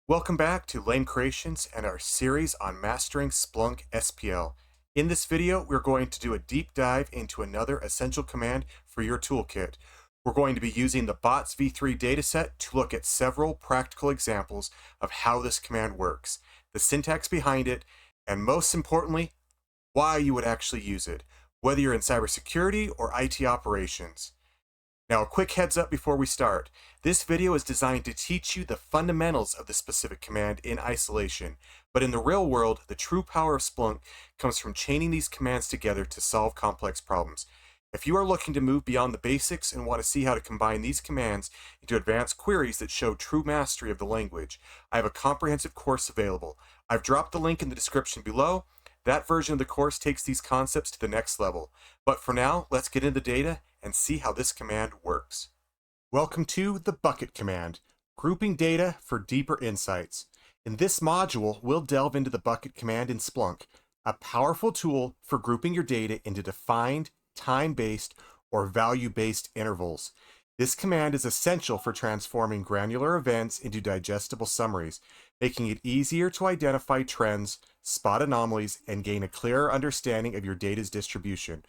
Welcome back to L.A.M.E Creations and our series on mastering Splunk SPL. In this video, we're going to do a deep dive into another essential command for your toolkit. We're going to be using the bots v3 dataset to look at several practical examples of how this command works, the syntax behind it, and most importantly, why you would actually use it, whether you're in cybersecurity or IT operations. Now, a quick heads up before we start. This video is designed to teach you the fundamentals of the specific command in isolation, but in the real world, the true power of Splunk comes from chaining these commands together to solve complex problems. If you are looking to move beyond the basics and want to see how to combine these commands into advanced queries that show true mastery of the language, I have a comprehensive course available. I've dropped the link in the description below. That version of the course takes these concepts to the next level. But for now, let's get into the data and see how this command works. Welcome to the bucket command, grouping data for deeper insights. In this module, we'll delve into the bucket command in Splunk, a powerful tool for grouping your data into defined, time-based, or value-based intervals. This command is essential for transforming granular events into digestible summaries, making it easier to identify trends, spot anomalies, and gain a clearer understanding of your data's distribution.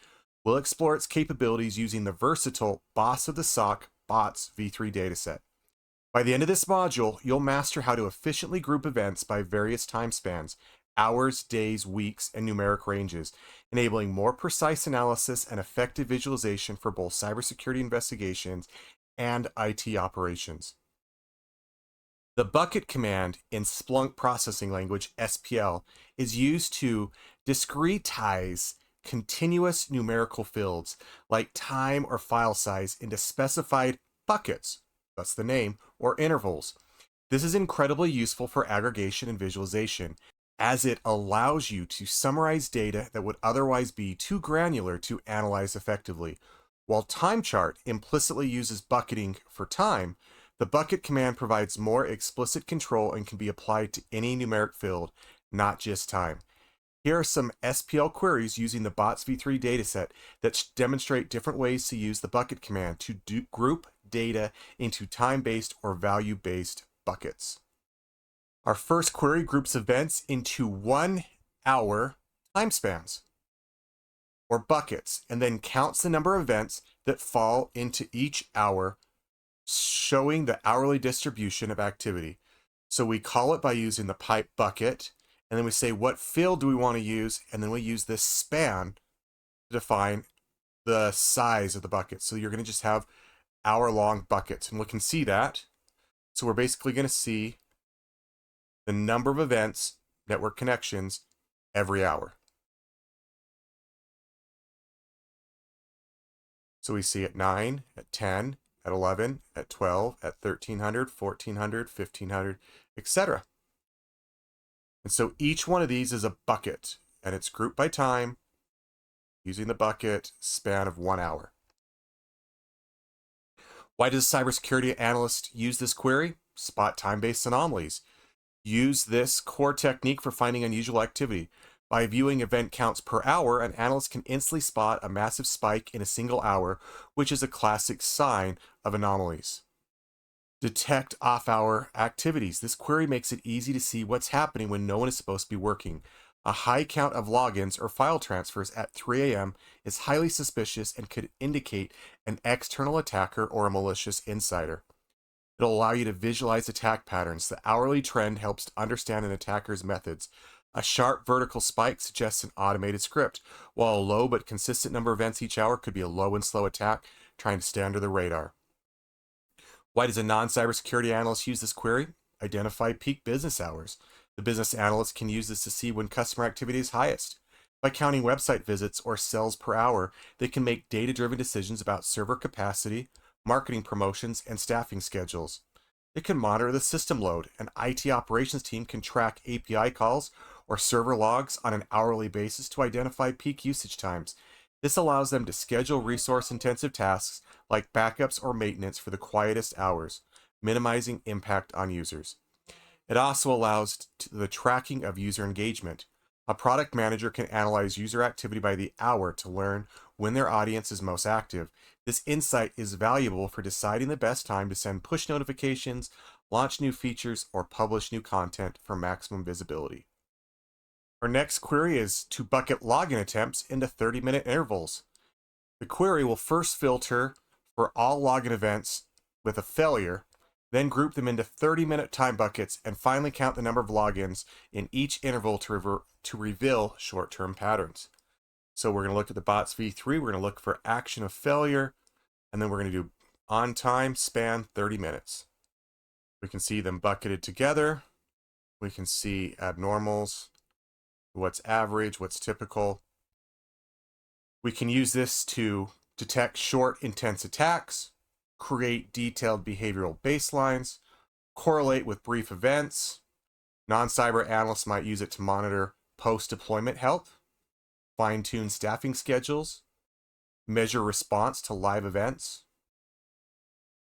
We'll explore its capabilities using the versatile Boss of the SOC Bots v3 dataset. By the end of this module, you'll master how to efficiently group events by various time spans, hours, days, weeks, and numeric ranges, enabling more precise analysis and effective visualization for both cybersecurity investigations and IT operations. The bucket command in Splunk Processing Language, SPL, is used to discretize continuous numerical fields, like time or file size, into specified buckets, that's the name, or intervals. This is incredibly useful for aggregation and visualization, as it allows you to summarize data that would otherwise be too granular to analyze effectively. While time chart implicitly uses bucketing for time, the bucket command provides more explicit control and can be applied to any numeric field, not just time. Here are some SPL queries using the bots v3 dataset that demonstrate different ways to use the bucket command to group data into time-based or value-based buckets. Our first query groups events into 1 hour time spans, or buckets, and then counts the number of events that fall into each hour, showing the hourly distribution of activity. So we call it by using the pipe bucket, and then we say what field do we want to use, and then we use this span to define the size of the bucket. So you're going to just have hour-long buckets, and we can see that. So we're basically going to see the number of events, network connections, every hour. So we see at 9, at 10, at 11, at 12, at 1300, 1400, 1500, etc. And so each one of these is a bucket, and it's grouped by time using the bucket span of 1 hour. Why does a cybersecurity analyst use this query? Spot time-based anomalies. Use this core technique for finding unusual activity. By viewing event counts per hour, an analyst can instantly spot a massive spike in a single hour, which is a classic sign of anomalies. Detect off-hour activities. This query makes it easy to see what's happening when no one is supposed to be working. A high count of logins or file transfers at 3 a.m. is highly suspicious and could indicate an external attacker or a malicious insider. It'll allow you to visualize attack patterns. The hourly trend helps to understand an attacker's methods. A sharp vertical spike suggests an automated script, while a low but consistent number of events each hour could be a low and slow attack trying to stay under the radar. Why does a non-cybersecurity analyst use this query? Identify peak business hours. The business analyst can use this to see when customer activity is highest. By counting website visits or sales per hour, they can make data-driven decisions about server capacity, marketing promotions, and staffing schedules. It can monitor the system load. An IT operations team can track API calls or server logs on an hourly basis to identify peak usage times. This allows them to schedule resource-intensive tasks like backups or maintenance for the quietest hours, minimizing impact on users. It also allows the tracking of user engagement. A product manager can analyze user activity by the hour to learn when their audience is most active. This insight is valuable for deciding the best time to send push notifications, launch new features, or publish new content for maximum visibility. Our next query is to bucket login attempts into 30-minute intervals. The query will first filter for all login events with a failure, then group them into 30-minute time buckets, and finally count the number of logins in each interval to reveal short-term patterns. So we're going to look at the bots v3, we're going to look for action of failure, and then we're going to do on time span 30 minutes. We can see them bucketed together. We can see abnormals, what's average, what's typical. We can use this to detect short, intense attacks, create detailed behavioral baselines, correlate with brief events. Non-cyber analysts might use it to monitor post-deployment help, fine-tune staffing schedules, measure response to live events.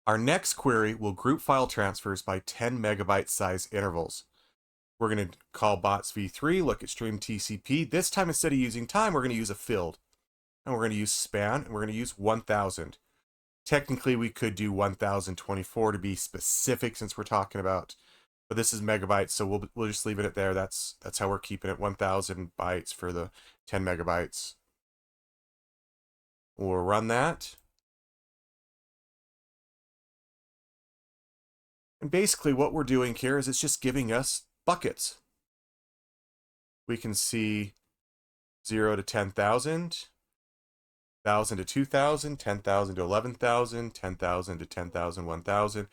Our next query will group file transfers by 10 megabyte size intervals. We're going to call bots v3, look at stream TCP. This time, instead of using time, we're going to use a field. And we're going to use span, and we're going to use 1000. Technically, we could do 1024 to be specific since we're talking about, but this is megabytes, so we'll just leave it at there. That's how we're keeping it, 1000 bytes for the 10 megabytes. We'll run that. And basically what we're doing here is it's just giving us buckets. We can see 0 to 10,000, 1,000 to 2,000, 10,000 to 11,000, 10,000 to 10,000, 1,000.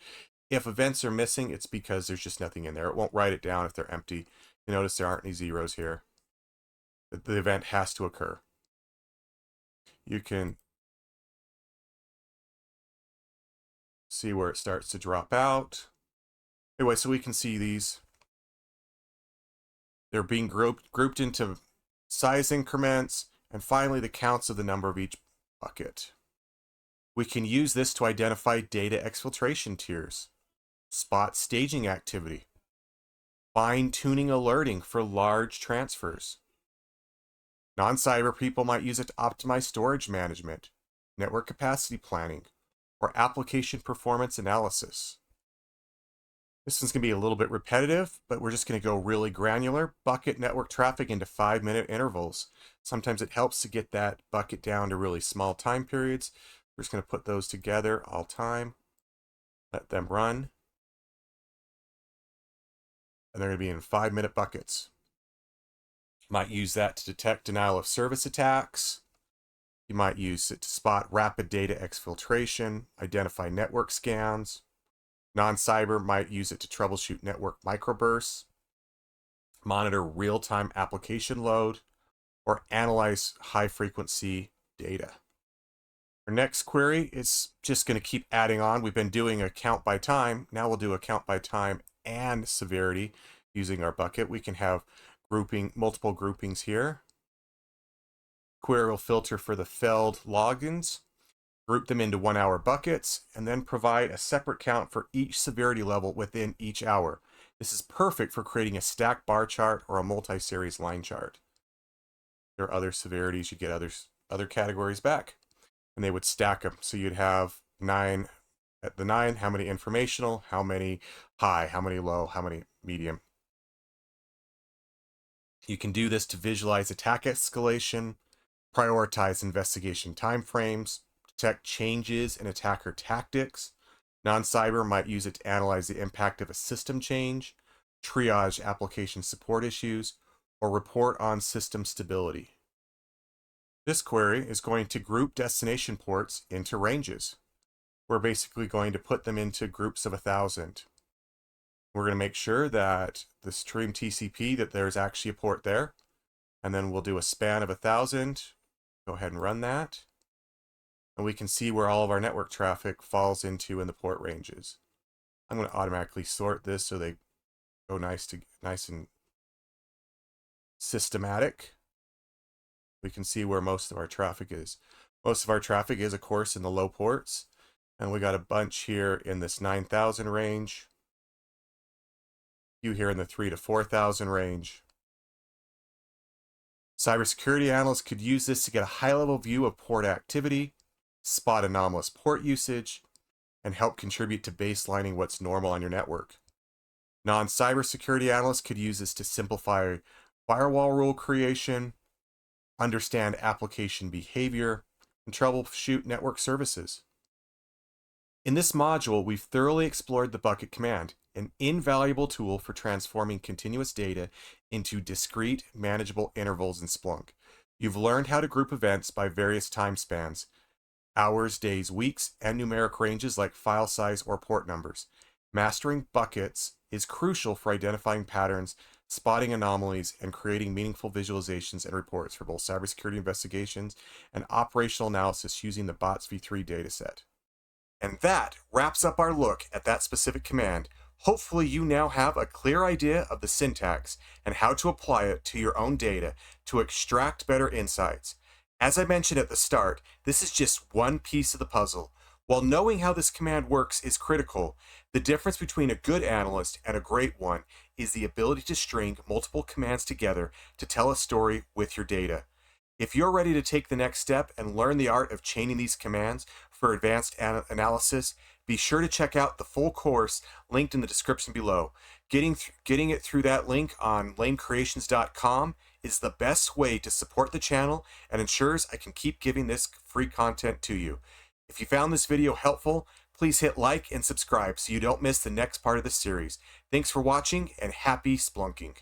If events are missing, it's because there's just nothing in there. It won't write it down if they're empty. You notice there aren't any zeros here. The event has to occur. You can see where it starts to drop out. Anyway, so we can see these. They're being grouped into size increments, and finally the counts of the number of each bucket. We can use this to identify data exfiltration tiers, spot staging activity, fine-tuning alerting for large transfers. Non-cyber people might use it to optimize storage management, network capacity planning, or application performance analysis. This one's going to be a little bit repetitive, but we're just going to go really granular. Bucket network traffic into 5-minute intervals. Sometimes it helps to get that bucket down to really small time periods. We're just going to put those together all time. Let them run. And they're going to be in 5-minute buckets. You might use that to detect denial of service attacks. You might use it to spot rapid data exfiltration, identify network scans. Non-cyber might use it to troubleshoot network microbursts, monitor real-time application load, or analyze high-frequency data. Our next query is just going to keep adding on. We've been doing a count by time. Now we'll do a count by time and severity using our bucket. We can have multiple groupings here. Query will filter for the failed logins, group them into 1-hour buckets, and then provide a separate count for each severity level within each hour. This is perfect for creating a stacked bar chart or a multi-series line chart. There are other severities, you get other categories back, and they would stack them. So you'd have 9 at the 9, how many informational, how many high, how many low, how many medium. You can do this to visualize attack escalation, prioritize investigation timeframes, detect changes in attacker tactics. Non-cyber might use it to analyze the impact of a system change, triage application support issues, or report on system stability. This query is going to group destination ports into ranges. We're basically going to put them into groups of 1,000. We're going to make sure that the stream TCP, that there's actually a port there, and then we'll do a span of 1,000. Go ahead and run that. And we can see where all of our network traffic falls into in the port ranges. I'm going to automatically sort this so they go nice and systematic. We can see where most of our traffic is. Most of our traffic is, of course, in the low ports. And we got a bunch here in this 9,000 range. A few here in the 3,000 to 4,000 range. Cyber security analysts could use this to get a high-level view of port activity, spot anomalous port usage, and help contribute to baselining what's normal on your network. Non-cyber security analysts could use this to simplify firewall rule creation, understand application behavior, and troubleshoot network services. In this module, we've thoroughly explored the bucket command, an invaluable tool for transforming continuous data into discrete, manageable intervals in Splunk. You've learned how to group events by various time spans, hours, days, weeks, and numeric ranges like file size or port numbers. Mastering buckets is crucial for identifying patterns, spotting anomalies, and creating meaningful visualizations and reports for both cybersecurity investigations and operational analysis using the BOTS v3 dataset. And that wraps up our look at that specific command. Hopefully you now have a clear idea of the syntax and how to apply it to your own data to extract better insights. As I mentioned at the start, this is just one piece of the puzzle. While knowing how this command works is critical, the difference between a good analyst and a great one is the ability to string multiple commands together to tell a story with your data. If you're ready to take the next step and learn the art of chaining these commands for advanced analysis, be sure to check out the full course linked in the description below. Getting it through that link on lamecreations.com is the best way to support the channel and ensures I can keep giving this free content to you. If you found this video helpful, please hit like and subscribe so you don't miss the next part of the series. Thanks for watching and happy splunking.